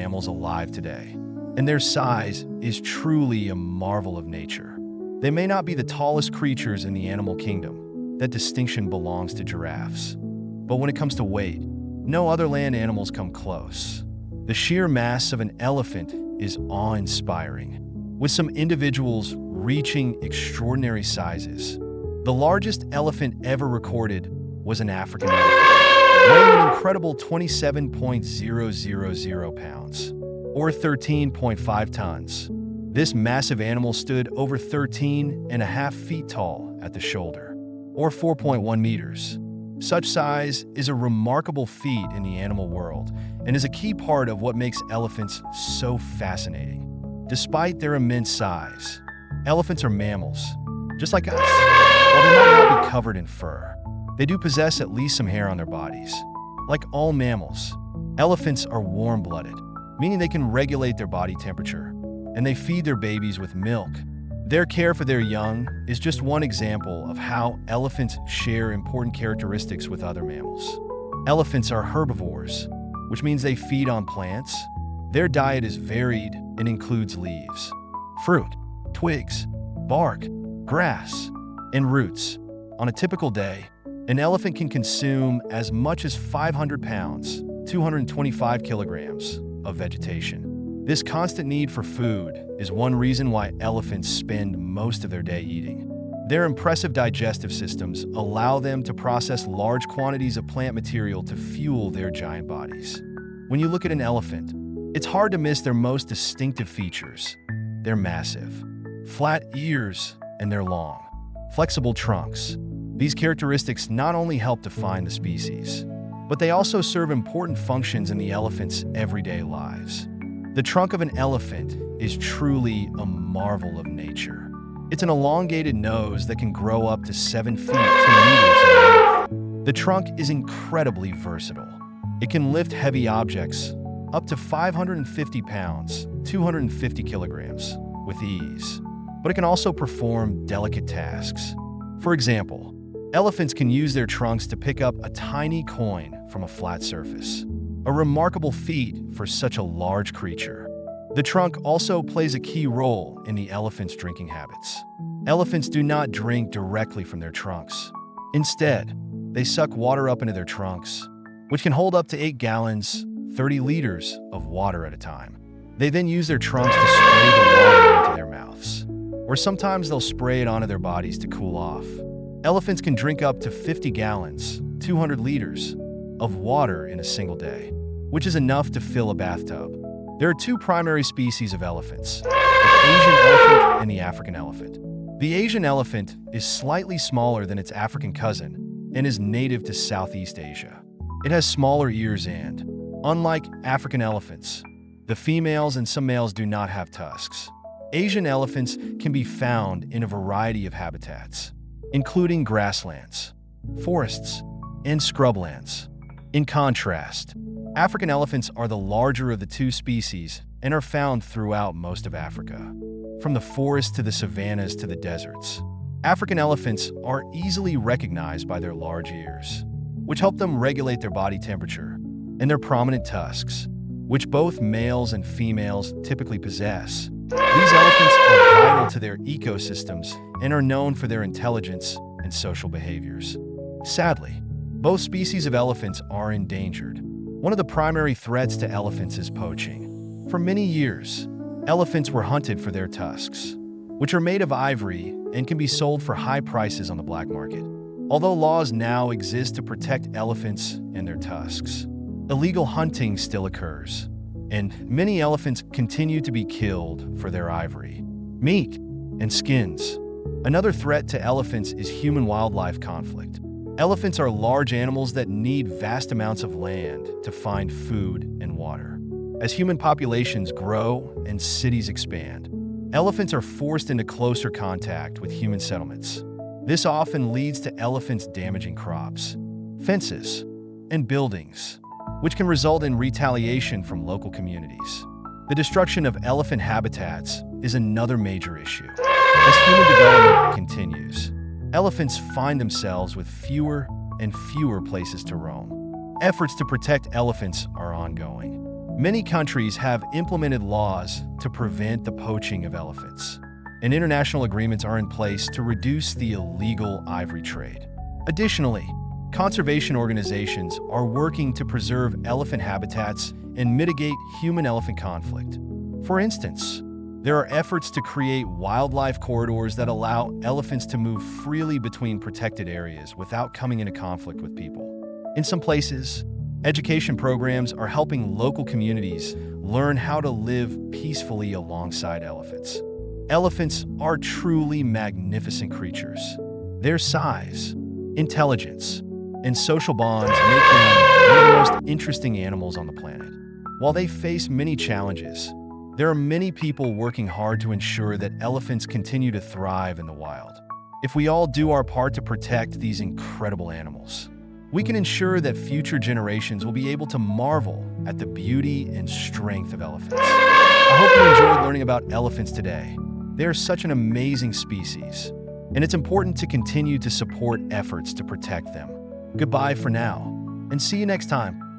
mammals alive today, and their size is truly a marvel of nature. They may not be the tallest creatures in the animal kingdom. That distinction belongs to giraffes. But when it comes to weight, no other land animals come close. The sheer mass of an elephant is awe-inspiring, with some individuals reaching extraordinary sizes. The largest elephant ever recorded was an African elephant, weighing an incredible 27.000 pounds, or 13.5 tons. This massive animal stood over 13.5 feet tall at the shoulder, or 4.1 meters. Such size is a remarkable feat in the animal world and is a key part of what makes elephants so fascinating. Despite their immense size, elephants are mammals, just like us. While they might not be covered in fur, they do possess at least some hair on their bodies. Like all mammals, elephants are warm-blooded, meaning they can regulate their body temperature, and they feed their babies with milk. Their care for their young is just one example of how elephants share important characteristics with other mammals. Elephants are herbivores, which means they feed on plants. Their diet is varied and includes leaves, fruit, twigs, bark, grass, and roots. On a typical day, an elephant can consume as much as 500 pounds, 225 kilograms, of vegetation. This constant need for food is one reason why elephants spend most of their day eating. Their impressive digestive systems allow them to process large quantities of plant material to fuel their giant bodies. When you look at an elephant, it's hard to miss their most distinctive features. They're massive, flat ears, and their long, flexible trunks. These characteristics not only help define the species, but they also serve important functions in the elephant's everyday lives. The trunk of an elephant is truly a marvel of nature. It's an elongated nose that can grow up to 7 feet 2 meters in length. The trunk is incredibly versatile. It can lift heavy objects up to 550 pounds, 250 kilograms, with ease. But it can also perform delicate tasks. For example, elephants can use their trunks to pick up a tiny coin from a flat surface, a remarkable feat for such a large creature. The trunk also plays a key role in the elephant's drinking habits. Elephants do not drink directly from their trunks. Instead, they suck water up into their trunks, which can hold up to 8 gallons, 30 liters of water at a time. They then use their trunks to spray the water into their mouths, or sometimes they'll spray it onto their bodies to cool off. Elephants can drink up to 50 gallons, 200 liters, of water in a single day, which is enough to fill a bathtub. There are 2 primary species of elephants, the Asian elephant and the African elephant. The Asian elephant is slightly smaller than its African cousin and is native to Southeast Asia. It has smaller ears and, unlike African elephants, the females and some males do not have tusks. Asian elephants can be found in a variety of habitats, including grasslands, forests, and scrublands. In contrast, African elephants are the larger of the 2 species and are found throughout most of Africa, from the forests to the savannas to the deserts. African elephants are easily recognized by their large ears, which help them regulate their body temperature, and their prominent tusks, which both males and females typically possess. These elephants are vital to their ecosystems and are known for their intelligence and social behaviors. Sadly, both species of elephants are endangered. One of the primary threats to elephants is poaching. For many years, elephants were hunted for their tusks, which are made of ivory and can be sold for high prices on the black market. Although laws now exist to protect elephants and their tusks, illegal hunting still occurs, and many elephants continue to be killed for their ivory, meat, and skins. Another threat to elephants is human-wildlife conflict. Elephants are large animals that need vast amounts of land to find food and water. As human populations grow and cities expand, elephants are forced into closer contact with human settlements. This often leads to elephants damaging crops, fences, and buildings, which can result in retaliation from local communities. The destruction of elephant habitats is another major issue. As human development continues, elephants find themselves with fewer and fewer places to roam. Efforts to protect elephants are ongoing. Many countries have implemented laws to prevent the poaching of elephants, and international agreements are in place to reduce the illegal ivory trade. Additionally, conservation organizations are working to preserve elephant habitats and mitigate human-elephant conflict. For instance, there are efforts to create wildlife corridors that allow elephants to move freely between protected areas without coming into conflict with people. In some places, education programs are helping local communities learn how to live peacefully alongside elephants. Elephants are truly magnificent creatures. Their size, intelligence, and social bonds make them one of the most interesting animals on the planet. While they face many challenges, there are many people working hard to ensure that elephants continue to thrive in the wild. If we all do our part to protect these incredible animals, we can ensure that future generations will be able to marvel at the beauty and strength of elephants. I hope you enjoyed learning about elephants today. They are such an amazing species, and it's important to continue to support efforts to protect them. Goodbye for now, and see you next time.